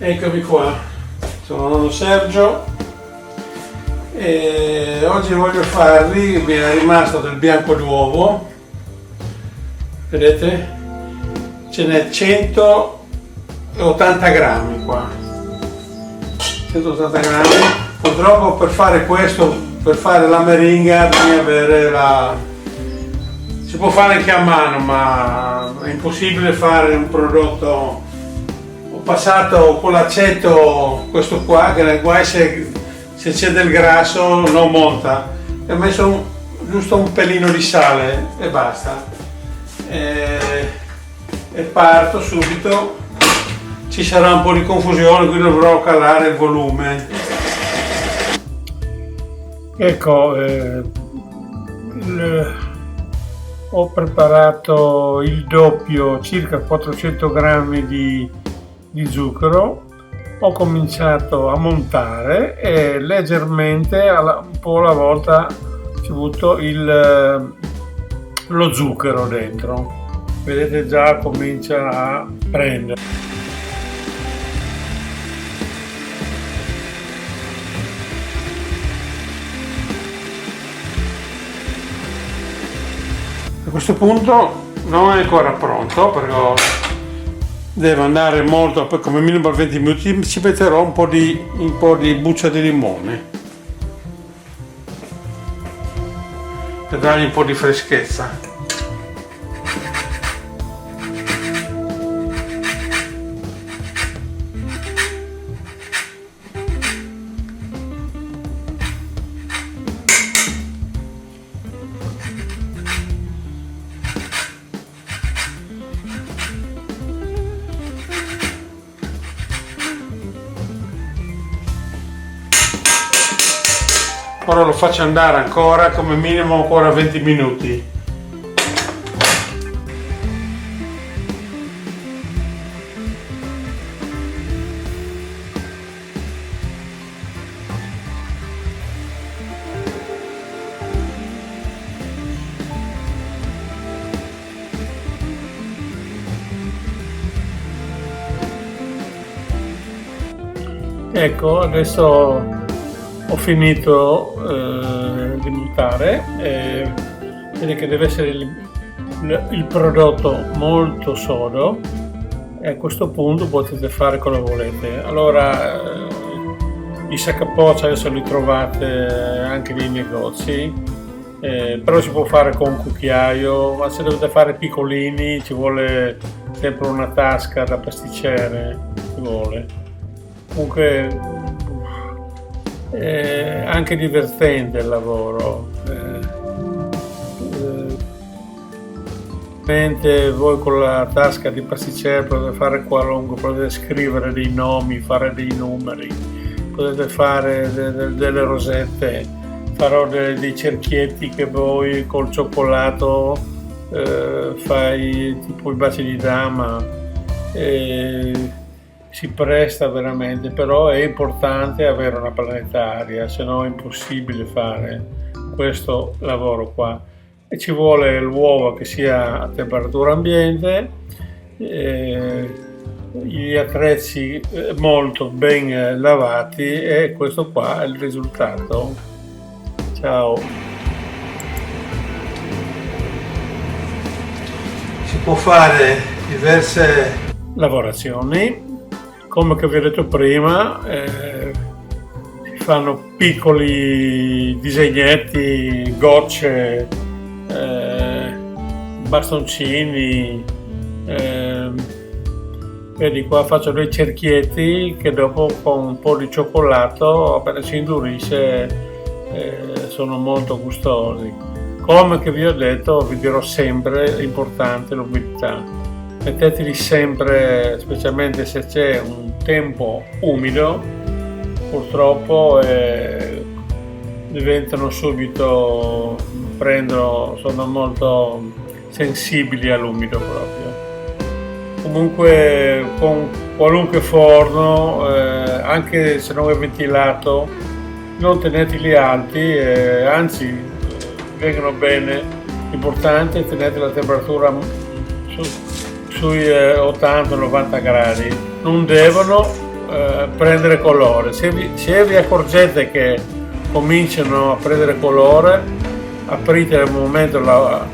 Eccomi qua, sono Sergio e oggi voglio farvi, mi è rimasto del bianco d'uovo, vedete? Ce n'è 180 grammi qua, 180 grammi. Purtroppo per fare questo, per fare la meringa bisogna avere si può fare anche a mano, ma è impossibile fare un prodotto. Ho passato con l'aceto questo qua, che guai se c'è del grasso non monta, e ho messo giusto un pelino di sale e basta, e parto subito. Ci sarà un po' di confusione, quindi dovrò calare il volume. Ecco, ho preparato il doppio, circa 400 grammi di zucchero. Ho cominciato a montare e leggermente, un po' alla volta, ci butto lo zucchero dentro. Vedete, già comincia a prendere. A questo punto non è ancora pronto perché deve andare molto, come minimo 20 minuti. Ci metterò un po' di buccia di limone per dargli un po' di freschezza. Ora lo faccio andare ancora, come minimo ancora 20 minuti. Ecco, adesso ho finito di montare, vedete che deve essere il prodotto molto sodo, e a questo punto potete fare come volete. Allora, i sac à poch adesso li trovate anche nei negozi, però si può fare con un cucchiaio, ma se dovete fare piccolini ci vuole sempre una tasca da pasticcere, ci vuole. Comunque è anche divertente il lavoro. Voi con la tasca di pasticcere potete fare qualunque, potete scrivere dei nomi, fare dei numeri, potete fare delle rosette. Farò dei cerchietti che voi col cioccolato fai tipo i baci di dama. Si presta veramente, però è importante avere una planetaria, se no è impossibile fare questo lavoro qua. E ci vuole l'uovo che sia a temperatura ambiente, gli attrezzi molto ben lavati, e questo qua è il risultato. Ciao! Si può fare diverse lavorazioni. Come che vi ho detto prima, si fanno piccoli disegnetti, gocce, bastoncini. Vedi qua faccio dei cerchietti che dopo con un po' di cioccolato, appena si indurisce, sono molto gustosi. Come che vi ho detto, vi dirò sempre, è importante l'umidità. Metteteli sempre, specialmente se c'è un tempo umido, purtroppo diventano subito, sono molto sensibili all'umido proprio. Comunque con qualunque forno, anche se non è ventilato, non teneteli alti, anzi vengono bene. L'importante è tenere la temperatura sui 80-90 gradi. Non devono prendere colore. Se vi accorgete che cominciano a prendere colore, aprite al momento,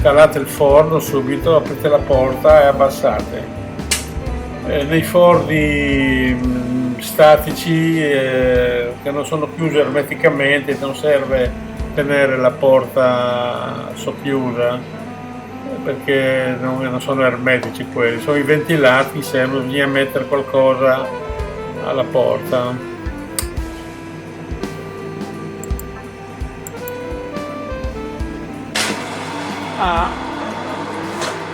calate il forno subito, aprite la porta e abbassate. Nei forni statici che non sono chiusi ermeticamente, non serve tenere la porta socchiusa perché non sono ermetici quelli, sono i ventilati, se bisogna mettere qualcosa alla porta.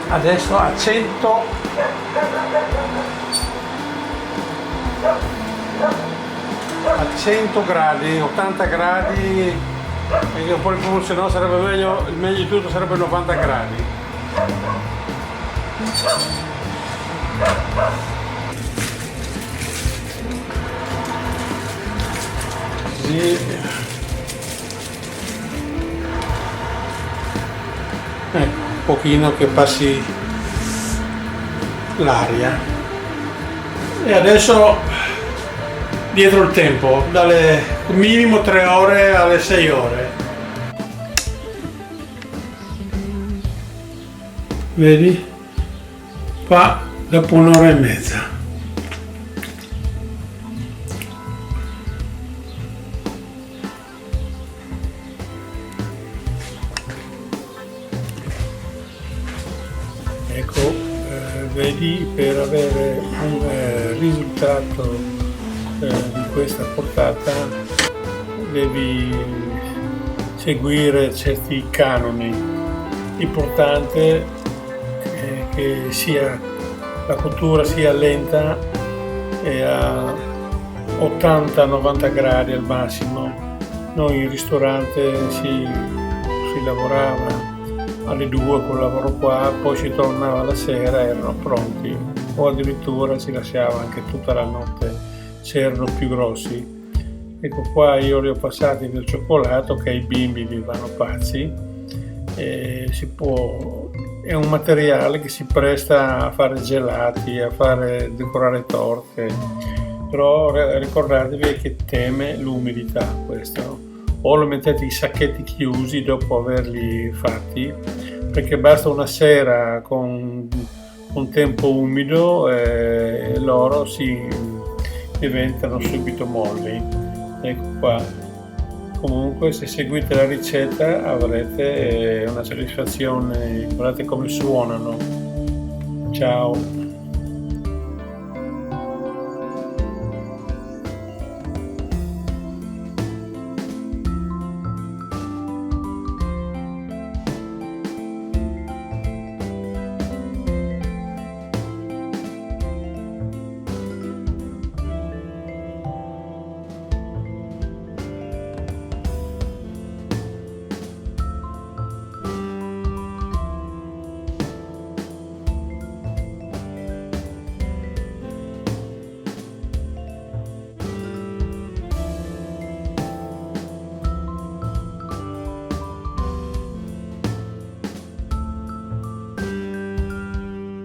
Adesso a 100 gradi, 80 gradi, perché poi se no sarebbe meglio, il meglio di tutto sarebbe 90 gradi. Così. Un pochino che passi l'aria. E adesso dietro il tempo, dalle minimo 3 ore alle 6 ore. Vedi? Qua dopo un'ora e mezza. Ecco, vedi, per avere un risultato di questa portata devi seguire certi canoni. L'importante è che la cottura sia lenta e a 80-90 gradi al massimo. Noi in ristorante si lavorava alle 2 col lavoro qua, poi si tornava la sera e erano pronti, o addirittura si lasciava anche tutta la notte se erano più grossi. Ecco, qua io li ho passati del cioccolato che ai bimbi vi vanno pazzi, e è un materiale che si presta a fare gelati, a fare decorare torte, però ricordatevi che teme l'umidità questo, o lo mettete in sacchetti chiusi dopo averli fatti, perché basta una sera con un tempo umido e loro diventano subito molli. Ecco qua. Comunque se seguite la ricetta avrete una soddisfazione, guardate come suonano. Ciao.